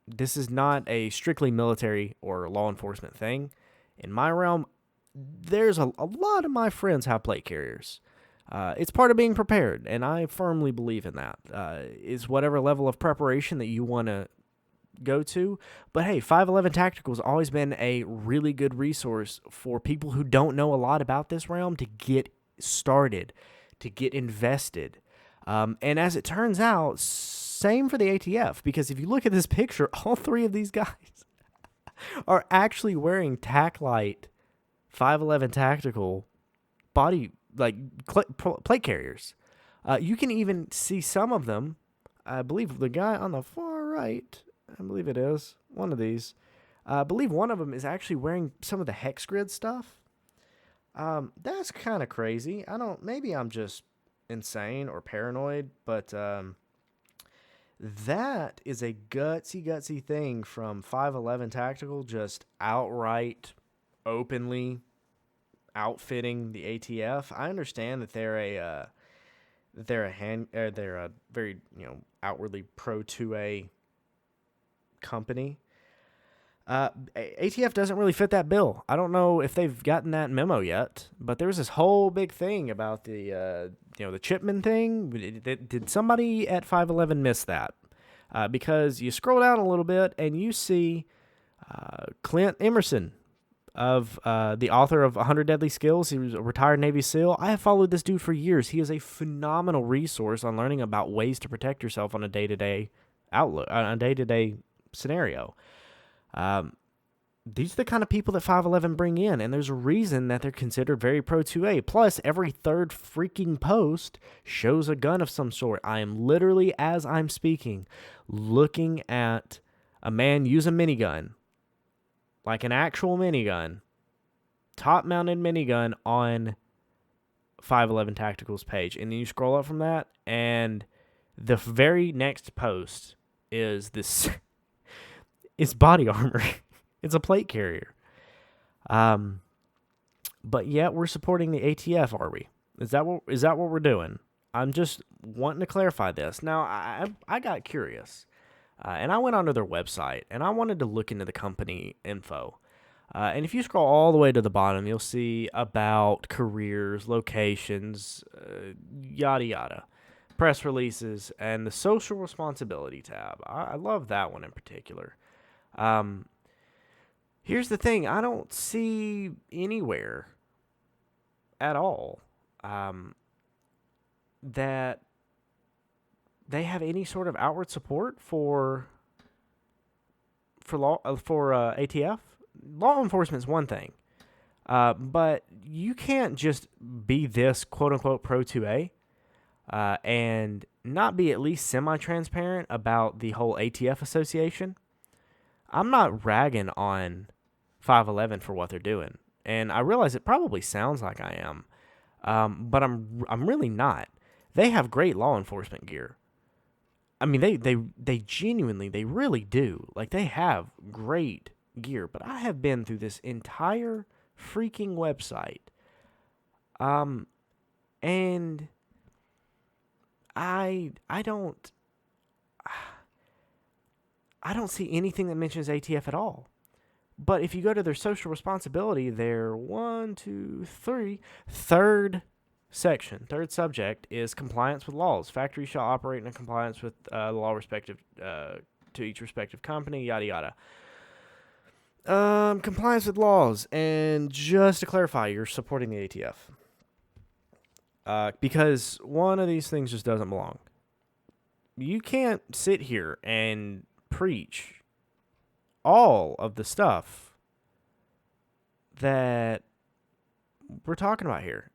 A: this is not a strictly military or law enforcement thing. In my realm, there's a lot of my friends have plate carriers. It's part of being prepared, and I firmly believe in that. Is whatever level of preparation that you want to go to. But hey, 511 Tactical has always been a really good resource for people who don't know a lot about this realm to get started, to get invested. And as it turns out, same for the ATF, because if you look at this picture, all three of these guys are actually wearing TacLite 511 Tactical body, like plate carriers. You can even see some of them. I believe the guy on the far right, I believe it is one of these. I believe one of them is actually wearing some of the hex grid stuff. That's kind of crazy. Maybe I'm just insane or paranoid, but that is a gutsy thing from 511 Tactical, just outright, openly outfitting the ATF. I understand that they're a very outwardly pro 2A company. ATF doesn't really fit that bill. I don't know if they've gotten that memo yet, but there was this whole big thing about the the Chipman thing. Did somebody at 511 miss that? Because you scroll down a little bit and you see Clint Emerson, of the author of 100 Deadly Skills. He was a retired Navy SEAL. I have followed this dude for years. He is a phenomenal resource on learning about ways to protect yourself on a day-to-day outlook, on a day-to-day scenario. These are the kind of people that 511 bring in, and there's a reason that they're considered very pro 2A. Plus, every third freaking post shows a gun of some sort. I am literally, as I'm speaking, looking at a man use a minigun, like an actual minigun, top-mounted minigun on 511 Tactical's page. And then you scroll up from that, and the very next post is this it's body armor. It's a plate carrier. But yet we're supporting the ATF, are we? Is that what we're doing? I'm just wanting to clarify this. Now, I got curious. And I went onto their website, and I wanted to look into the company info. And if you scroll all the way to the bottom, you'll see about, careers, locations, yada yada, press releases, and the social responsibility tab. I love that one in particular. Here's the thing. I don't see anywhere at all that they have any sort of outward support for ATF. Law enforcement is one thing, but you can't just be this quote unquote pro 2A and not be at least semi-transparent about the whole ATF association. I'm not ragging on 511 for what they're doing, and I realize it probably sounds like I am, but I'm really not. They have great law enforcement gear. I mean, they genuinely, they really do. Like, they have great gear, but I have been through this entire freaking website, and I don't see anything that mentions ATF at all. But if you go to their social responsibility, their third section, third subject is compliance with laws. Factories shall operate in compliance with the law respective to each respective company, yada yada. Compliance with laws, and just to clarify, you're supporting the ATF because one of these things just doesn't belong. You can't sit here and preach all of the stuff that we're talking about here.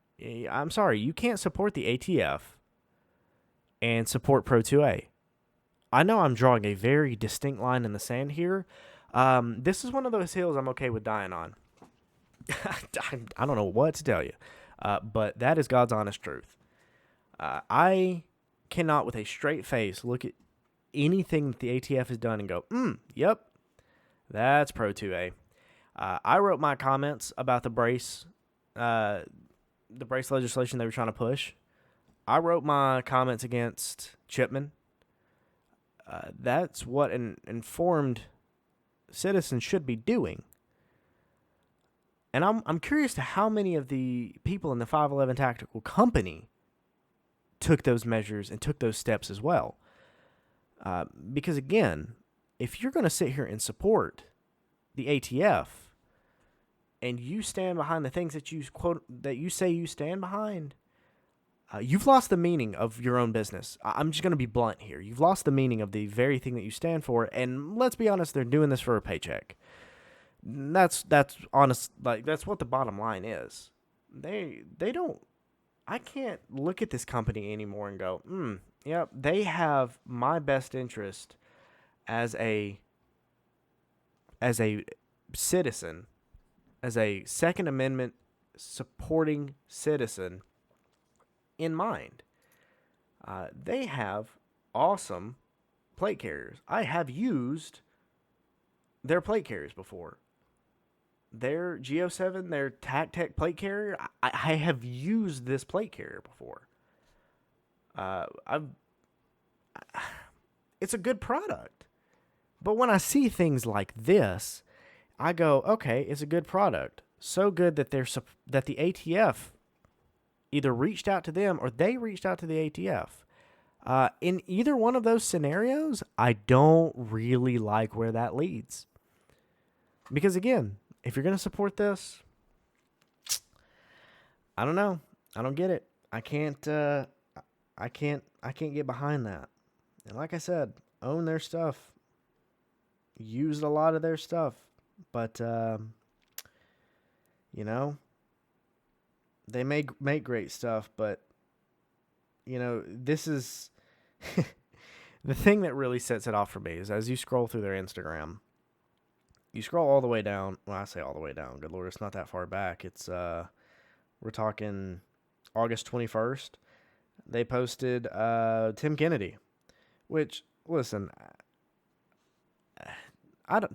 A: I'm sorry, you can't support the ATF and support Pro 2A. I know I'm drawing a very distinct line in the sand here. This is one of those hills I'm okay with dying on. I don't know what to tell you, but that is God's honest truth. I cannot with a straight face look at anything that the ATF has done and go, yep, that's Pro 2A. I wrote my comments about the brace legislation they were trying to push. I wrote my comments against Chipman. That's what an informed citizen should be doing. And I'm curious to how many of the people in the 511 Tactical Company took those measures and took those steps as well. Because again, if you're going to sit here and support the ATF and you stand behind the things that you say you stand behind, you've lost the meaning of your own business. I'm just going to be blunt here. You've lost the meaning of the very thing that you stand for, and let's be honest, they're doing this for a paycheck. That's honest. Like, that's what the bottom line is. They don't. I can't look at this company anymore and go, yep, they have my best interest as a citizen, as a Second Amendment supporting citizen in mind. They have awesome plate carriers. I have used their plate carriers before. Their Geo7, their TacTech plate carrier, I have used this plate carrier before. It's a good product. But when I see things like this, I go, okay, it's a good product. So good that that the ATF either reached out to them or they reached out to the ATF. In either one of those scenarios, I don't really like where that leads. Because again, if you're going to support this, I don't know. I don't get it. I can't get behind that. And like I said, own their stuff. Used a lot of their stuff. But, they make great stuff. But, this is the thing that really sets it off for me is as you scroll through their Instagram, you scroll all the way down. Well, I say all the way down. Good Lord, it's not that far back. It's, we're talking August 21st. They posted Tim Kennedy, which, listen,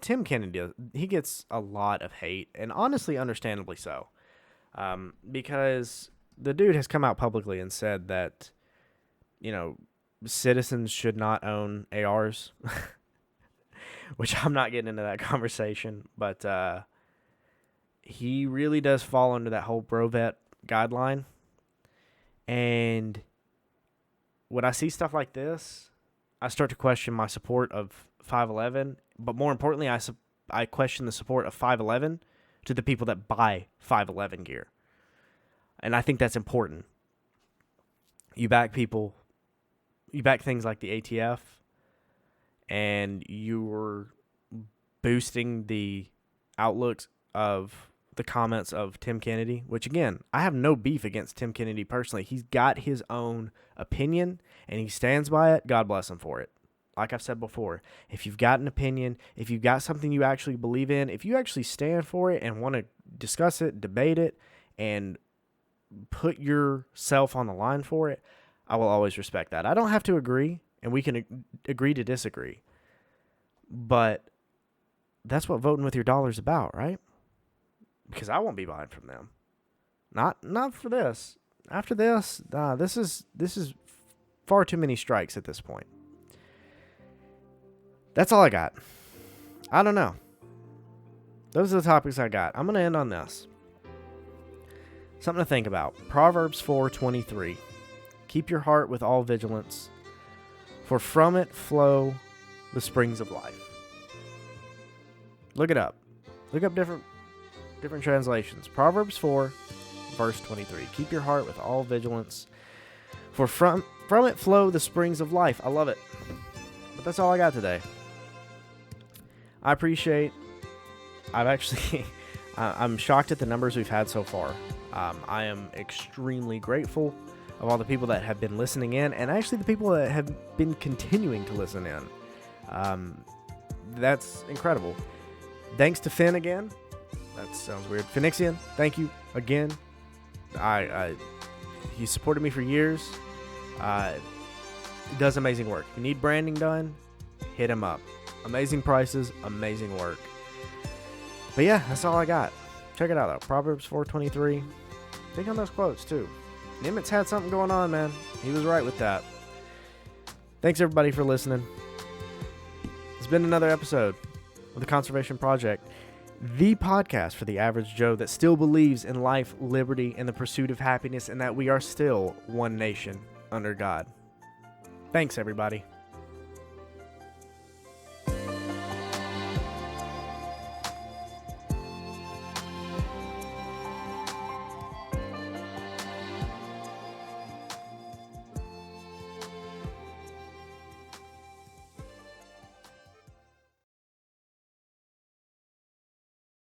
A: Tim Kennedy, he gets a lot of hate, and honestly, understandably so, because the dude has come out publicly and said that, citizens should not own ARs, which I'm not getting into that conversation, but he really does fall under that whole bro-vet guideline, and when I see stuff like this, I start to question my support of 511, but more importantly, I question the support of 511 to the people that buy 511 gear. And I think that's important. You back people, you back things like the ATF, and you're boosting the outlooks of the comments of Tim Kennedy, which again, I have no beef against Tim Kennedy personally. He's got his own opinion, and he stands by it. God bless him for it. Like I've said before, if you've got an opinion, if you've got something you actually believe in, if you actually stand for it and want to discuss it, debate it, and put yourself on the line for it, I will always respect that. I don't have to agree, and we can agree to disagree. But that's what voting with your dollar's about, right? Because I won't be buying from them. Not for this. After this, this is far too many strikes at this point. That's all I got. I don't know. Those are the topics I got. I'm going to end on this. Something to think about. Proverbs 4:23. Keep your heart with all vigilance, for from it flow the springs of life. Look it up. Look up different translations. Proverbs 4, verse 23. Keep your heart with all vigilance, for from it flow the springs of life. I love it. But that's all I got today. I appreciate. I'm shocked at the numbers we've had so far. I am extremely grateful of all the people that have been listening in, and actually the people that have been continuing to listen in. That's incredible. Thanks to Finn again. That sounds weird. Phoenixian, thank you again. He supported me for years. He does amazing work. If you need branding done, hit him up. Amazing prices, amazing work. But yeah, that's all I got. Check it out though. Proverbs 4:23. Think on those quotes too. Nimitz had something going on, man. He was right with that. Thanks everybody for listening. It's been another episode of the Conservation Project, the podcast for the average Joe that still believes in life, liberty, and the pursuit of happiness, and that we are still one nation under God. Thanks everybody.